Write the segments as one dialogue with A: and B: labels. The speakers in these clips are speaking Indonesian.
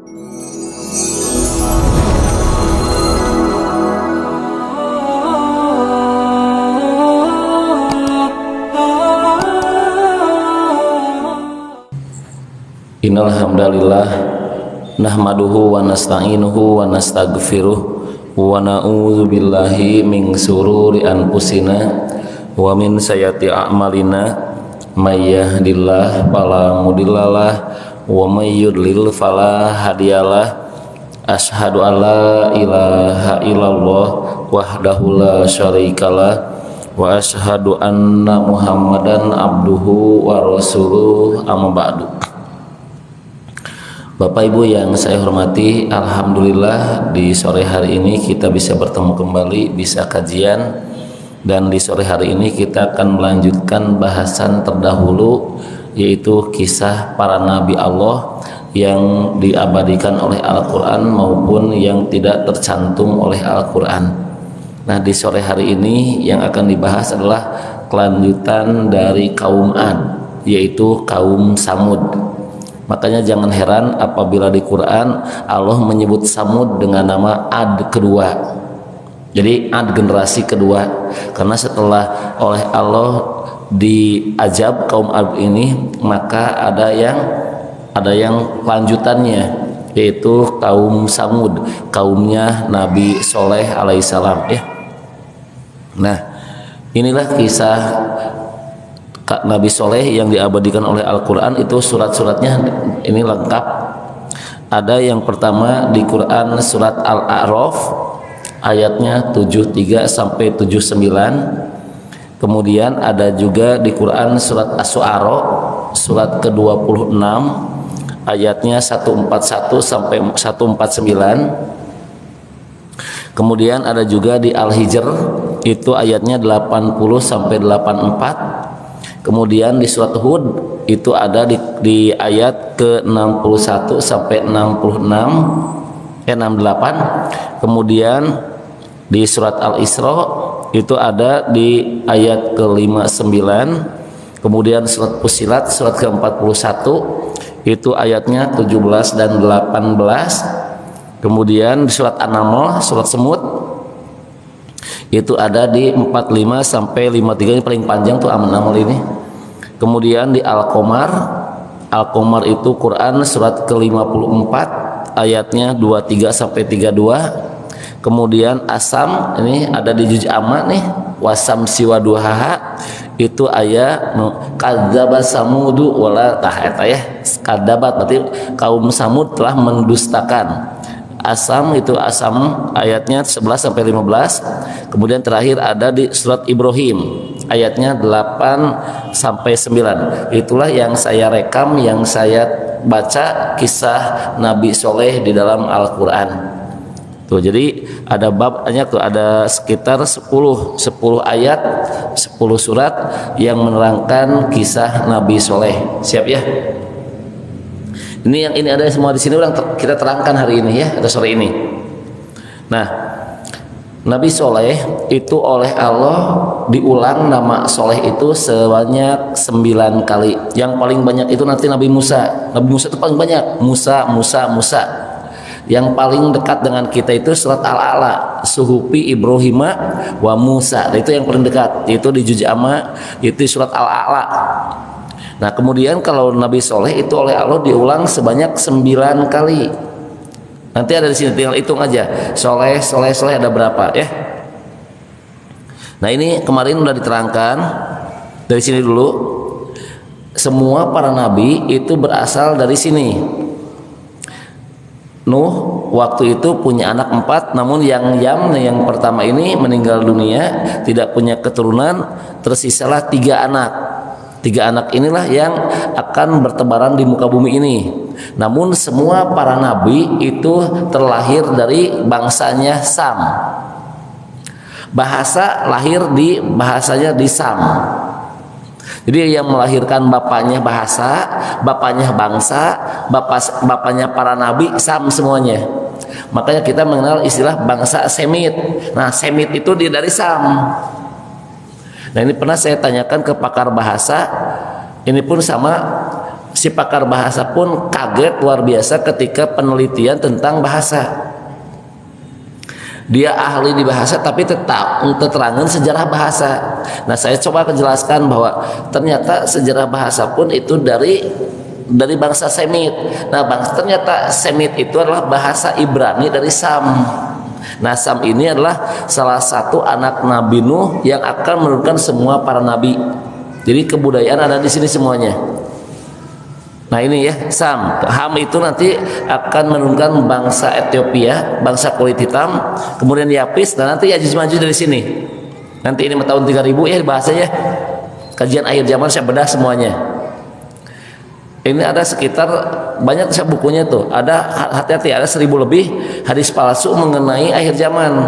A: Innal hamdalillah nahmaduhu wa nasta'inuhu wa nastaghfiruh wa na'udzu billahi min sururi anfusina wa min sayyiati a'malina may yahdihillahu fala mudhillalah wa may yudlil fala hadiyalah. Asyhadu an la ilaha illallah wahdahu la syarikalah wa asyhadu anna Muhammadan abduhu wa rasuluh, amma ba'du. Bapak Ibu yang saya hormati, alhamdulillah di sore hari ini kita bisa bertemu kembali, bisa kajian, dan di sore hari ini kita akan melanjutkan bahasan terdahulu, yaitu kisah para nabi Allah yang diabadikan oleh Al-Quran maupun yang tidak tercantum oleh Al-Quran. Nah, di sore hari ini yang akan dibahas adalah kelanjutan dari kaum Ad, yaitu kaum Samud. Makanya jangan heran apabila di Quran Allah menyebut Samud dengan nama Ad kedua. Jadi Ad generasi kedua, karena setelah oleh Allah diajab kaum Ad ini, maka ada yang lanjutannya, yaitu kaum Samud, kaumnya Nabi Soleh alaihissalam ya. Nah, inilah kisah Nabi Soleh yang diabadikan oleh Al-Quran. Itu surat-suratnya ini lengkap. Ada yang pertama di Quran surat Al-A'raf ayatnya 73 sampai 79. Kemudian ada juga di Quran surat Asy-Syu'ara surat ke-26 ayatnya 141 sampai 149. Kemudian ada juga di Al-Hijr itu ayatnya 80 sampai 84. Kemudian di surat Hud itu ada di ayat ke-61 sampai 68. Kemudian di surat Al-Isra itu ada di ayat ke-59. Kemudian surat Fussilat surat ke-41 itu ayatnya 17 dan 18. Kemudian di surat An-Naml surat Semut itu ada di 45 sampai 53, ini paling panjang tuh An-Naml ini. Kemudian di Al-Qamar itu Quran surat ke-54 ayatnya 23 sampai 32. Kemudian Asam ini ada di Juz Amma nih, wasam siwa duhaha itu ayat kadzdzaba samudu wala tahata ya. Kadzabat berarti kaum Samud telah mendustakan. Asam itu Asam ayatnya 11 sampai 15. Kemudian terakhir ada di surat Ibrahim ayatnya 8 sampai 9. Itulah yang saya rekam, yang saya baca kisah Nabi Soleh di dalam Al-Qur'an. Tuh, jadi ada babnya tuh, ada sekitar 10 ayat, 10 surat yang menerangkan kisah Nabi Soleh. Siap ya? Ini ada semua di sini kita terangkan hari ini ya, atau sore ini. Nah, Nabi Soleh itu oleh Allah diulang nama Soleh itu sebanyak 9 kali. Yang paling banyak itu nanti Nabi Musa. Nabi Musa itu paling banyak. Musa. Yang paling dekat dengan kita itu surat Al-A'la, suhufi Ibrahima wa Musa. Itu yang paling dekat. Itu di Juz Amma, itu surat Al-A'la. Nah, kemudian kalau Nabi Soleh itu oleh Allah diulang sebanyak 9 kali. Nanti ada di sini, tinggal hitung aja. Soleh ada berapa ya? Nah, ini kemarin udah diterangkan. Dari sini dulu. Semua para nabi itu berasal dari sini. Nuh waktu itu punya anak 4, namun yang pertama ini meninggal dunia, tidak punya keturunan, tersisalah 3 anak. 3 anak inilah yang akan bertebaran di muka bumi ini. Namun semua para nabi itu terlahir dari bangsanya Sam. Bahasanya di Sam. Jadi yang melahirkan bapaknya bahasa, bapaknya bangsa, bapaknya para nabi, Sam semuanya. Makanya kita mengenal istilah bangsa Semit. Nah, Semit itu dari Sam. Nah, ini pernah saya tanyakan ke pakar bahasa, ini pun sama Si pakar bahasa pun kaget luar biasa ketika penelitian tentang bahasa. Dia ahli di bahasa tapi tetap keterangan sejarah bahasa. Nah, saya coba menjelaskan bahwa ternyata sejarah bahasa pun itu dari bangsa Semit. Nah, ternyata Semit itu adalah bahasa Ibrani dari Sam. Nah, Sam ini adalah salah satu anak Nabi Nuh yang akan menurunkan semua para nabi. Jadi kebudayaan ada di sini semuanya. Nah, ini ya, Sam. Ham itu nanti akan menurunkan bangsa Ethiopia, bangsa kulit hitam, kemudian Yapis, dan nanti Yajuj Majuj dari sini. Nanti ini tahun 3000 ya bahasanya. Kajian akhir zaman saya bedah semuanya. Ini ada sekitar banyak saya bukunya tuh. Ada hati-hati ada 1000 lebih hadis palsu mengenai akhir zaman.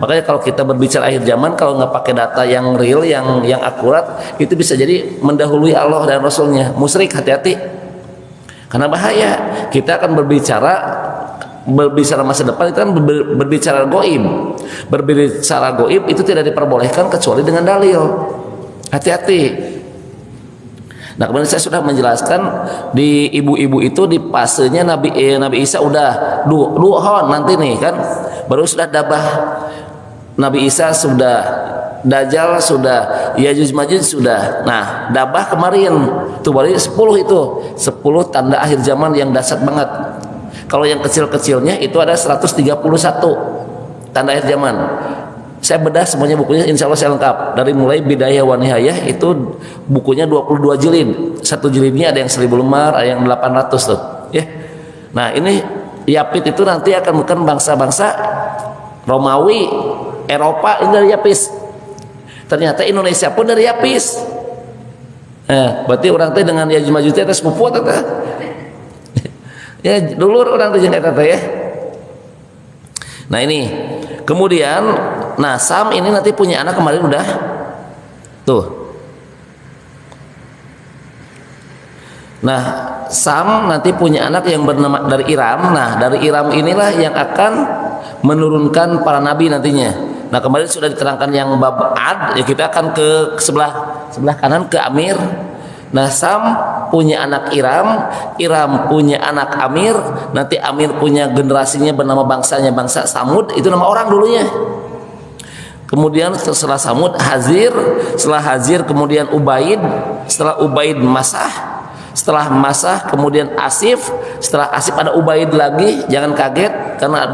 A: Makanya kalau kita berbicara akhir zaman, kalau nggak pakai data yang real, yang akurat, itu bisa jadi mendahului Allah dan Rasulnya. Musyrik, hati-hati. Karena bahaya. Kita akan berbicara masa depan, itu kan berbicara goib. Berbicara goib itu tidak diperbolehkan kecuali dengan dalil. Hati-hati. Nah, kemudian saya sudah menjelaskan di ibu-ibu itu di fasenya Nabi Isa udah duhon nanti nih kan, baru sudah dabah. Nabi Isa sudah, Dajjal sudah, Yajuj Majuj sudah. Nah, dabah kemarin tuh baru 10 itu 10 tanda akhir zaman yang dahsyat banget. Kalau yang kecil-kecilnya itu ada 131 tanda akhir zaman. Saya bedah semuanya bukunya, insya Allah saya lengkap. Dari mulai Bidayah wa Nihayah itu bukunya 22 jilid. Satu jilidnya ada yang 1000 lembar, ada yang 800 tuh. Ya. Nah, ini Yapit itu nanti akan bukan bangsa-bangsa Romawi, Eropa, ini dari Yapis. Ternyata Indonesia pun dari Yapis. Berarti orang teh dengan Yajuj Majuj teh sepupu teh. Ya, dulur orang teh jeung eta teh ya. Nah, ini. Kemudian Sam ini nanti punya anak kemarin udah tuh. Nah, Sam nanti punya anak yang bernama dari Iram. Nah, dari Iram inilah yang akan menurunkan para nabi nantinya. Nah, kemarin sudah diterangkan yang bab Ad, ya kita akan ke sebelah kanan ke Amir. Nah, Sam punya anak Iram, Iram punya anak Amir, nanti Amir punya generasinya bernama bangsa Samud, itu nama orang dulunya. Kemudian setelah Samud Hazir, setelah Hazir kemudian Ubaid, setelah Ubaid Masah, setelah Masah kemudian Asif, setelah Asif ada Ubaid lagi. Jangan kaget karena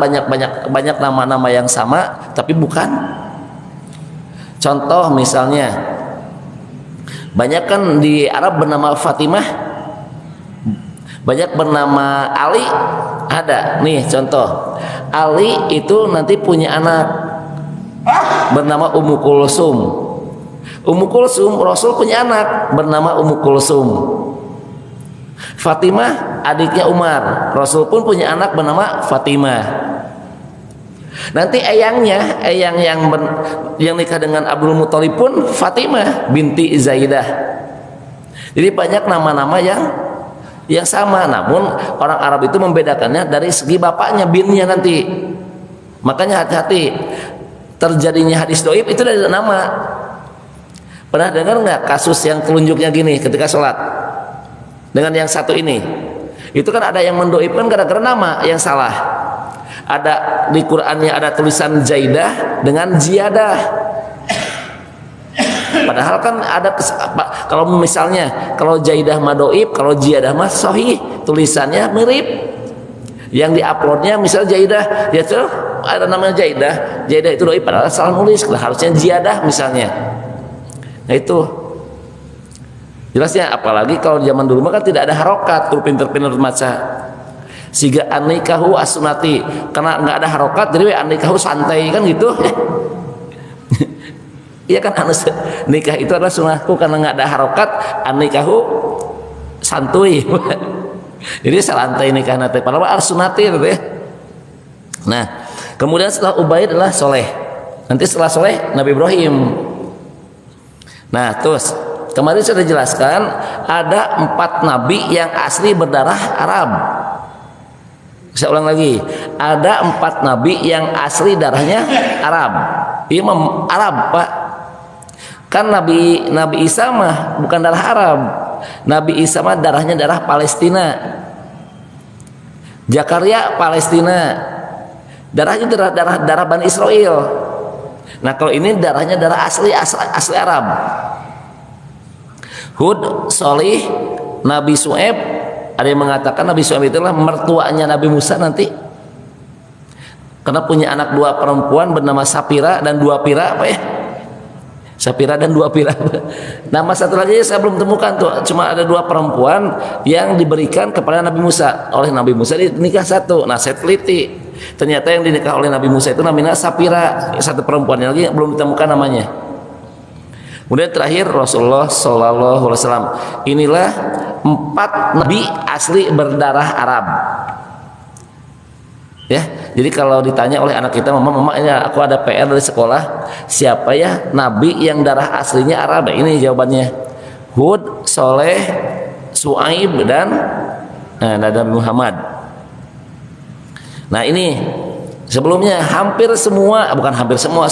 A: banyak nama-nama yang sama tapi bukan. Contoh misalnya banyak kan di Arab bernama Fatimah, banyak bernama Ali, ada nih contoh. Ali itu nanti punya anak bernama Ummu Kulsum. Ummu Kulsum, Rasul punya anak bernama Ummu Kulsum. Fatimah adiknya Umar, Rasul pun punya anak bernama Fatimah. Nanti eyang yang nikah dengan Abdul Muthalib pun Fatimah binti Zaidah. Jadi banyak nama-nama yang sama, namun orang Arab itu membedakannya dari segi bapaknya, binnya nanti. Makanya hati-hati terjadinya hadis doib itu dari nama. Pernah dengar nggak kasus yang telunjuknya gini ketika sholat dengan yang satu ini? Itu kan ada yang mendoibkan gara-gara nama yang salah. Ada di Qur'annya ada tulisan Jaidah dengan Ziyadah. Padahal kan ada kalau misalnya kalau Jaidah madoib, kalau Ziyadah mah sahih, tulisannya mirip. Yang diuploadnya misalnya Jaidah, ya tuh ada namanya Jaidah. Jaidah itu doib padahal salah nulis, harusnya Ziyadah misalnya. Nah itu jelasnya, apalagi kalau zaman dulu mah kan tidak ada harokat, tuh pinter-pinter maca. Siga anikahu asunati, karena nggak ada harokat jadi anikahu santai kan gitu. Iya kan, nikah itu adalah sunnahku karena nggak ada harokat, anikahu santuy. Jadi salantai nikah nanti padahal sunati gitu ya. Nah, kemudian setelah Ubaid adalah Soleh. Nanti setelah Soleh Nabi Ibrahim. Nah, terus kemarin sudah dijelaskan ada 4 nabi yang asli berdarah Arab. Saya ulang lagi, ada 4 nabi yang asli darahnya Arab. Imam Arab, Pak. Kan Nabi Isa mah bukan darah Arab. Nabi Isa mah darahnya darah Palestina. Zakaria Palestina. Darahnya darah Bani Israel. Nah, kalau ini darahnya darah asli Arab. Hud, Solih, Nabi Su'aib, ada yang mengatakan Nabi Su'aib itulah mertuanya Nabi Musa nanti, karena punya anak 2 perempuan bernama Sapira dan 2 Pira, apa ya? Sapira dan 2 Pira. Nama satu lagi saya belum temukan tuh, cuma ada 2 perempuan yang diberikan kepada Nabi Musa. Oleh Nabi Musa dinikah 1. Nah, saya teliti, ternyata yang dinikah oleh Nabi Musa itu namanya Sapira, 1 perempuan lagi belum ditemukan namanya. Kemudian terakhir Rasulullah Shallallahu Alaihi Wasallam. Inilah 4 nabi asli berdarah Arab. Ya, jadi kalau ditanya oleh anak kita, mama ini aku ada PR dari sekolah, siapa ya nabi yang darah aslinya Arab? Ini jawabannya: Hud, Soleh, Su'aib dan Nabi Muhammad. Nah, ini sebelumnya hampir semua, bukan hampir semua,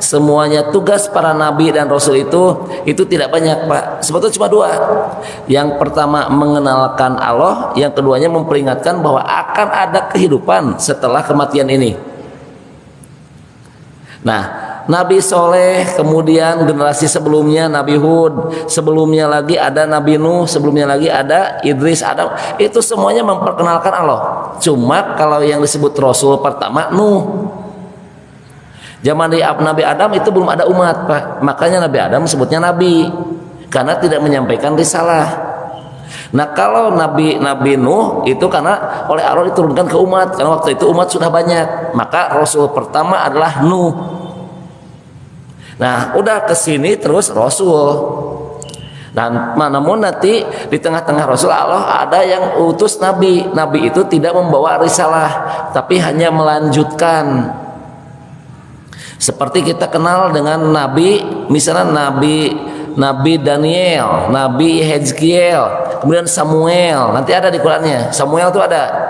A: semuanya tugas para nabi dan rasul itu tidak banyak, Pak. Sebetulnya cuma 2. Yang pertama mengenalkan Allah, yang keduanya memperingatkan bahwa akan ada kehidupan setelah kematian ini. Nah, Nabi Soleh, kemudian generasi sebelumnya Nabi Hud, sebelumnya lagi ada Nabi Nuh, sebelumnya lagi ada Idris, Adam, itu semuanya memperkenalkan Allah. Cuma kalau yang disebut Rasul pertama Nuh. Zaman Nabi Adam itu belum ada umat, Pak. Makanya Nabi Adam sebutnya Nabi, karena tidak menyampaikan risalah. Nah, kalau Nabi Nuh itu karena oleh Allah diturunkan ke umat, karena waktu itu umat sudah banyak. Maka Rasul pertama adalah Nuh. Nah, udah ke sini terus Rasul. Dan namun nanti di tengah-tengah Rasul Allah ada yang utus Nabi. Nabi itu tidak membawa risalah, tapi hanya melanjutkan. Seperti kita kenal dengan Nabi, misalnya Nabi Daniel, Nabi Hezkiel, kemudian Samuel. Nanti ada di Qurannya. Samuel itu ada.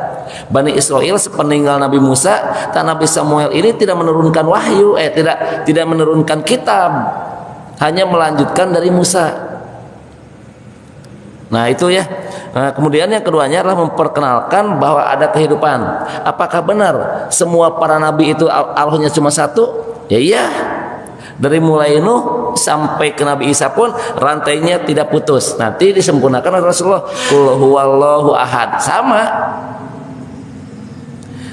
A: Bani Israel sepeninggal Nabi Musa, dan Nabi Samuel ini tidak menurunkan wahyu, tidak menurunkan kitab, hanya melanjutkan dari Musa. Nah, itu ya. Nah, kemudian yang keduanya adalah memperkenalkan bahwa ada kehidupan. Apakah benar semua para nabi itu Allahnya cuma 1? Ya iya. Dari mulai Nuh sampai ke Nabi Isa pun rantainya tidak putus. Nanti disempurnakan oleh Rasulullah. Qul huwallahu ahad. Sama.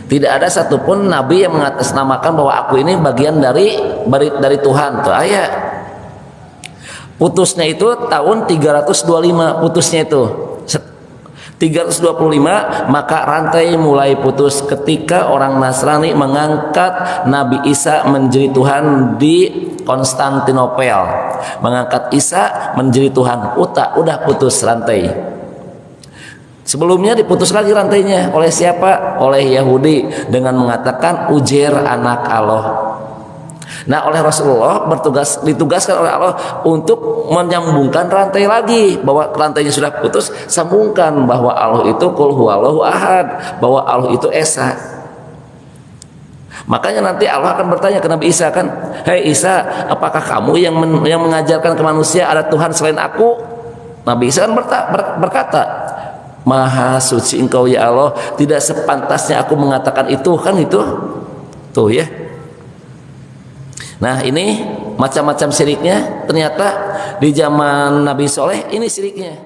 A: Tidak ada satupun nabi yang mengatasnamakan bahwa aku ini bagian dari Tuhan. Tuh ayat. Putusnya itu tahun 325, putusnya itu 325, maka rantai mulai putus ketika orang Nasrani mengangkat Nabi Isa menjadi Tuhan di Konstantinopel. Mengangkat Isa menjadi Tuhan. Udah putus rantai. Sebelumnya diputus lagi rantainya oleh siapa? Oleh Yahudi dengan mengatakan Uzair anak Allah. Nah, oleh Rasulullah ditugaskan oleh Allah untuk menyambungkan rantai lagi, bahwa rantainya sudah putus, sambungkan bahwa Allah itu qul huwallahu ahad, bahwa Allah itu esa. Makanya nanti Allah akan bertanya ke Nabi Isa kan, "Hei Isa, apakah kamu yang mengajarkan ke manusia ada Tuhan selain aku?" Nabi Isa kan berkata, "Maha suci Engkau ya Allah, tidak sepantasnya aku mengatakan itu." Kan itu tuh ya. Nah, ini macam-macam syiriknya. Ternyata di zaman Nabi Soleh ini syiriknya.